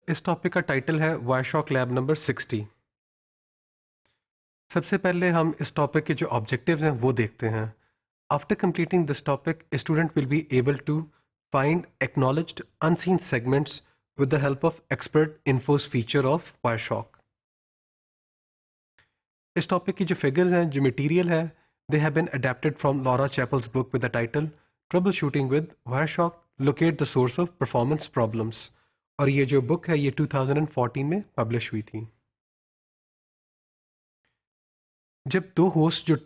इस टॉपिक का टाइटल है वायरशॉक लैब नंबर 60। सबसे पहले हम इस टॉपिक के जो ऑब्जेक्टिव्स हैं वो देखते हैं। After completing this topic student will be able to find acknowledged unseen segments with the help of expert infos feature of Wireshark. इस टॉपिक की जो फिगर्स हैं, जो मटेरियल है, they have been adapted from Laura Chappell's book with the title Troubleshooting with Wireshark, Locate the Source of Performance Problems. और ये जो book है ये 2014 में पब्लिश हुई थी। जब दो होस्ट जो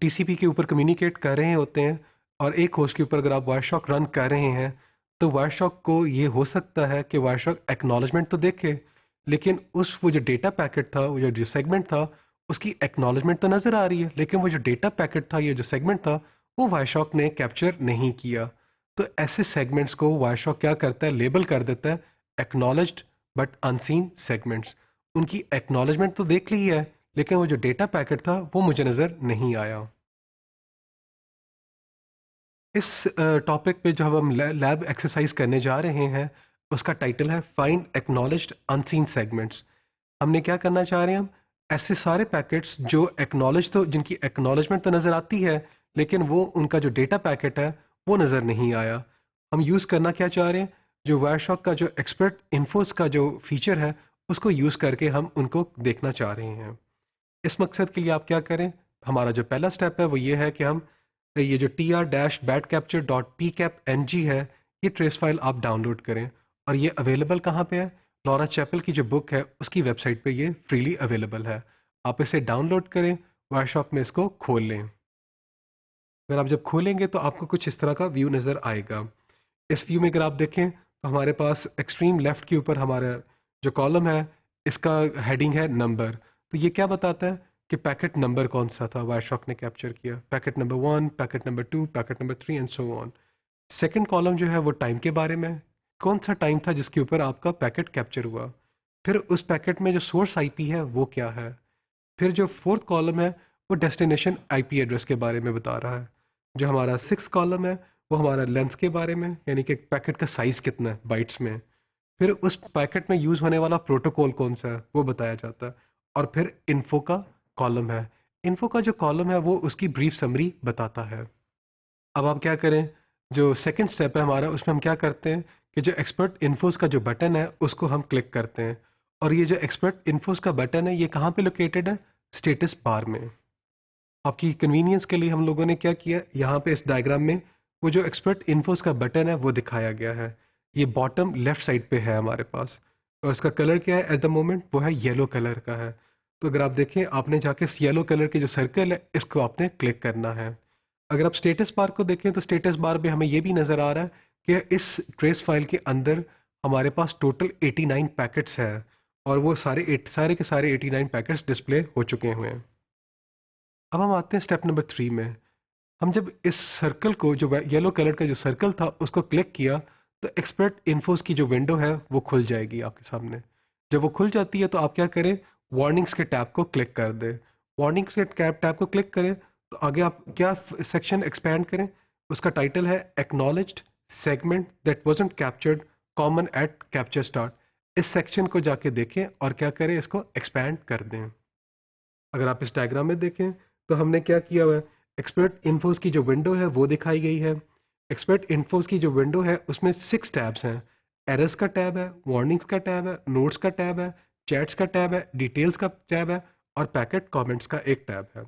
टीसीपी के ऊपर कम्युनिकेट कर रहे होते हैं और एक होस्ट के ऊपर अगर आप वायरशॉक रन कर रहे हैं तो वायरशॉक को ये हो सकता है कि वायरशॉक एक्नॉलेजमेंट तो देखे, लेकिन वो जो डेटा पैकेट था, वो जो सेगमेंट था, उसकी एक्नॉलेजमेंट तो नजर आ रही है, लेकिन वो जो डेटा पैकेट था, ये जो सेगमेंट था, वो वायरशॉक ने कैप्चर नहीं किया। तो ऐसे सेगमेंट्स को वायरशॉक क्या करता है, लेबल कर देता है एक्नॉलेज्ड बट अनसीन सेगमेंट्स। उनकी एक्नॉलेजमेंट तो देख ली है, लेकिन वो जो डेटा पैकेट था वो मुझे नजर नहीं आया। इस टॉपिक पे जो हम लैब एक्सरसाइज करने जा रहे हैं उसका टाइटल है फाइंड एक्नॉलेज्ड अनसीन सेगमेंट्स। हमने क्या करना चाह रहे हैं, हम ऐसे सारे पैकेट्स जो एक्नॉलेज, तो जिनकी एक्नॉलेजमेंट तो नजर आती है लेकिन वो उनका जो डेटा पैकेट है वो नजर नहीं आया। हम यूज करना क्या चाह रहे हैं, जो वायरशॉक का जो एक्सपर्ट इन्फोस का जो फीचर है उसको यूज करके हम उनको देखना चाह रहे हैं। इस मकसद के लिए आप क्या करें, हमारा जो पहला स्टेप है वो ये है कि हम ये जो tr-badcapture.pcap-ng है, ये ट्रेस फाइल आप डाउनलोड करें। और ये अवेलेबल कहाँ पे है, लॉरा चैपल की जो बुक है उसकी वेबसाइट पे ये फ्रीली अवेलेबल है। आप इसे डाउनलोड करें, वायरशॉक में इसको खोल लें। अगर आप जब खोलेंगे तो आपको कुछ इस तरह का व्यू नज़र आएगा। इस व्यू में अगर आप देखें तो हमारे पास एक्सट्रीम लेफ्ट के ऊपर हमारा जो कॉलम है इसका हेडिंग है नंबर। तो ये क्या बताता है कि पैकेट नंबर कौन सा था वायरशॉक ने कैप्चर किया, packet number 1, packet number 2, packet number 3 and so on. Second column जो है वो टाइम के बारे में, कौन सा टाइम था जिसके ऊपर आपका पैकेट कैप्चर हुआ। फिर उस पैकेट में जो सोर्स आईपी है वो क्या है। फिर जो फोर्थ कॉलम है वो डेस्टिनेशन आईपी एड्रेस के बारे में बता रहा है। जो हमारा सिक्स कॉलम है वो हमारा लेंथ के बारे में, यानी कि पैकेट का साइज कितना है बाइट्स में। फिर उस पैकेट में यूज होने वाला प्रोटोकॉल कौन सा है वो बताया जाता है। और फिर इन्फो का कॉलम है, इन्फो का जो कॉलम है वो उसकी ब्रीफ समरी बताता है। अब आप क्या करें, जो सेकंड स्टेप है हमारा उसमें हम क्या करते हैं कि जो एक्सपर्ट इन्फोस का जो बटन है उसको हम क्लिक करते हैं। और ये जो एक्सपर्ट इन्फोस का बटन है ये कहाँ पे लोकेटेड है, स्टेटस बार में। आपकी कन्वीनियंस के लिए हम लोगों ने क्या किया, यहाँ पे इस डायग्राम में वो जो एक्सपर्ट इन्फोस का बटन है वो दिखाया गया है। ये बॉटम लेफ्ट साइड पे है हमारे पास, और इसका कलर क्या है एट द मोमेंट, वो है येलो कलर का है। तो अगर आप देखें, आपने जाके इस येलो कलर के जो सर्कल है इसको आपने क्लिक करना है। अगर आप स्टेटस बार को देखें तो स्टेटस बार में हमें ये भी नजर आ रहा है कि इस ट्रेस फाइल के अंदर हमारे पास टोटल 89 पैकेट्स हैं, और वो सारे के सारे 89 पैकेट्स डिस्प्ले हो चुके हुए हैं। अब हम आते हैं स्टेप नंबर 3 में। हम जब इस सर्कल को, जो येलो कलर का जो सर्कल था उसको क्लिक किया, तो एक्सपर्ट इन्फोस की जो विंडो है वो खुल जाएगी आपके सामने। जब वो खुल जाती है तो आप क्या करें, वार्निंग्स के टैब को क्लिक कर दें। वार्निंग्स के टैब को क्लिक करें तो आगे आप क्या सेक्शन एक्सपैंड करें, उसका टाइटल है acknowledged segment that wasn't captured common eight capture start. इस सेक्शन को जाके देखें और क्या करें, इसको एक्सपैंड कर दें। अगर आप इस डायग्राम में देखें तो हमने क्या किया हुआ है, एक्सपर्ट इन्फोस की जो विंडो है वो दिखाई गई है। एक्सपर्ट इन्फोस की जो विंडो है उसमें 6 टैब्स हैं। एरर्स का टैब है, वार्निंग्स का टैब है, नोट्स का टैब है, चैट्स का टैब है, डिटेल्स का टैब है, और पैकेट कमेंट्स का एक टैब है।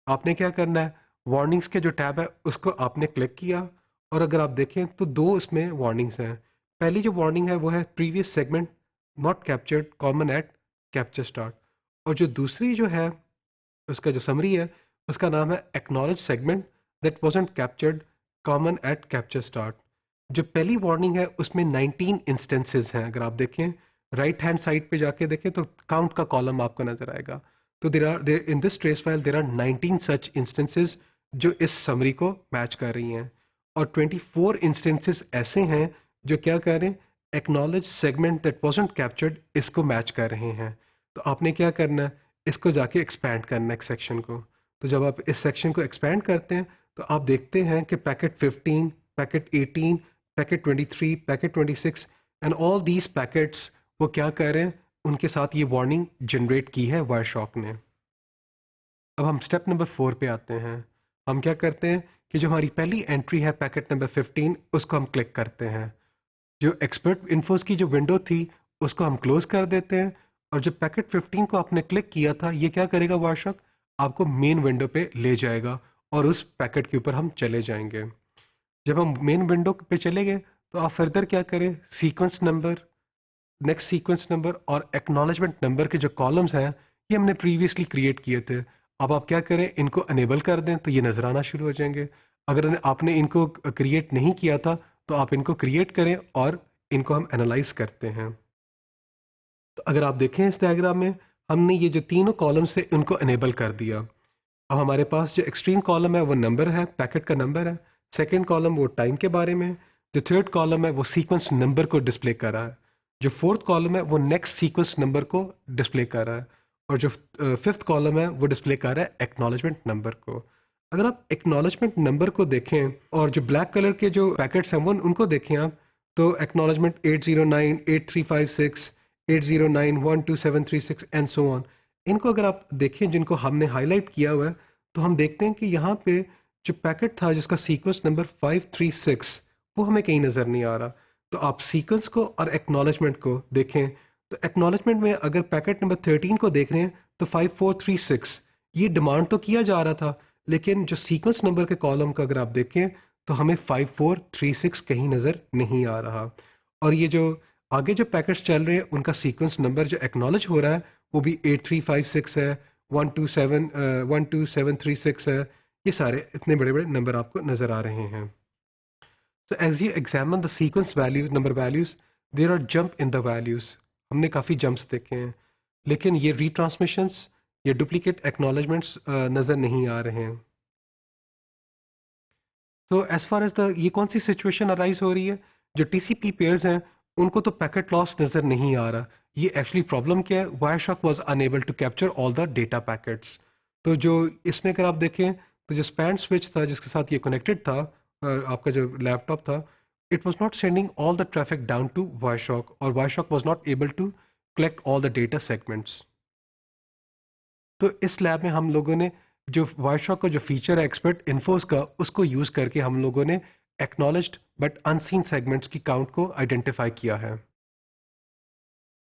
आपने क्या करना है, वार्निंग्स के जो टैब है उसको आपने क्लिक किया, और अगर आप देखें तो दो इसमें वार्निंग्स हैं। पहली जो वार्निंग है वो है previous segment not captured common eight capture start. और जो दूसरी जो है उसका जो समरी है उसका नाम है acknowledge segment that wasn't captured common eight capture start. जो पहली वार्निंग है उसमें 19 इंस्टेंसेस हैं। अगर आप देखें राइट हैंड साइड पे जाके देखें तो काउंट का कॉलम आपको नजर आएगा। तो there in this trace file there are 19 such instances जो इस समरी को मैच कर रही हैं, और 24 इंस्टेंसेस ऐसे हैं जो क्या कर रहे हैं, acknowledge segment that wasn't captured इसको मैच कर रहे हैं। तो आपने क्या करना है, इसको जाके एक्सपैंड करना है सेक्शन को। तो जब आप इस सेक्शन को एक्सपैंड करते हैं तो आप देखते हैं कि packet 15, packet 18, packet 23, packet 26 and all these packets वो क्या कर रहे हैं, उनके साथ ये वार्निंग जनरेट की है वायरशॉक ने। अब हम स्टेप नंबर 4 पे आते हैं। हम क्या करते हैं कि जो हमारी पहली एंट्री है पैकेट नंबर 15, उसको हम क्लिक करते हैं। जो एक्सपर्ट इन्फोस की जो विंडो थी उसको हम क्लोज कर देते हैं, और जो पैकेट 15 को आपने क्लिक किया था, ये क्या करेगा वायरशॉक, आपको मेन विंडो पे ले जाएगा और उस पैकेट के ऊपर हम चले जाएंगे। जब हम मेन विंडो पे चले गए तो आप फर्दर क्या करें, sequence number, next sequence number और एक्नॉलेजमेंट नंबर के जो कॉलम्स हैं, ये हमने प्रीवियसली क्रिएट किए थे। अब आप क्या करें, इनको अनेबल कर दें तो ये नजर आना शुरू हो जाएंगे। अगर आपने इनको क्रिएट नहीं किया था तो आप इनको क्रिएट करें और इनको हम एनालाइज करते हैं। तो अगर आप देखें इस डायग्राम में, हमने ये जो तीनों कॉलम्स है उनको अनेबल कर दिया। अब हमारे पास जो एक्सट्रीम कॉलम है वो नंबर है, पैकेट का नंबर है। सेकंड कॉलम वो टाइम के बारे में। जो थर्ड कॉलम है वो सीक्वेंस नंबर को डिस्प्ले कर रहा है। जो फोर्थ कॉलम है वो नेक्स्ट सीक्वेंस नंबर को डिस्प्ले कर रहा है। और जो फिफ्थ कॉलम है वो डिस्प्ले कर रहा है एक्नॉलेजमेंट नंबर को। अगर आप एक्नॉलेजमेंट नंबर को देखें और जो ब्लैक कलर के जो पैकेट्स हैं वो उनको देखें आप, तो एक्नॉलेजमेंट 809, 8356, 809, 12736 एंड सो ऑन, इनको अगर आप देखें जिनको हमने हाईलाइट किया हुआ है, तो हम देखते हैं कि यहाँ पे जो पैकेट था जिसका सीक्वेंस नंबर 536, वो हमें कहीं नजर नहीं आ रहा। तो आप सीक्वेंस को और एक्नॉलेजमेंट को देखें, तो एक्नॉलेजमेंट में अगर पैकेट नंबर 13 को देख रहे हैं तो 5436, ये डिमांड तो किया जा रहा था, लेकिन जो सीक्वेंस नंबर के कॉलम का अगर आप देखें तो हमें 5436 कहीं नजर नहीं आ रहा। और ये जो आगे जो पैकेट्स चल रहे हैं उनका सीक्वेंस नंबर जो एक्नॉलेज हो रहा है वो भी 8356 है, 12736 है। ये सारे इतने बड़े बड़े नंबर आपको नजर आ रहे हैं। So as you examine the sequence value number values, there are jump in the values. हमने काफी जंप्स देखे हैं, लेकिन ये retransmissions या डुप्लीकेट एक्नॉलेजमेंट्स नजर नहीं आ रहे हैं। तो एज फार एज द ये कौन सी सिचुएशन अराइज हो रही है, जो टीसीपी पेयर्स हैं उनको तो पैकेट लॉस नजर नहीं आ रहा। ये एक्चुअली प्रॉब्लम क्या है, Wireshark was unable to capture all the data packets. तो जो इसमें अगर आप देखें तो जो स्पैन स्विच था जिसके साथ ये कनेक्टेड था, आपका जो लैपटॉप था, it was not sending all the traffic down to Wireshark, और Wireshark was not able to collect all the data segments. तो इस लैब में हम लोगों ने जो वायरशॉक का जो फीचर है एक्सपर्ट इन्फोस का, उसको यूज करके हम लोगों ने एक्नॉलेज्ड बट अनसीन सेगमेंट्स की काउंट को आइडेंटिफाई किया है।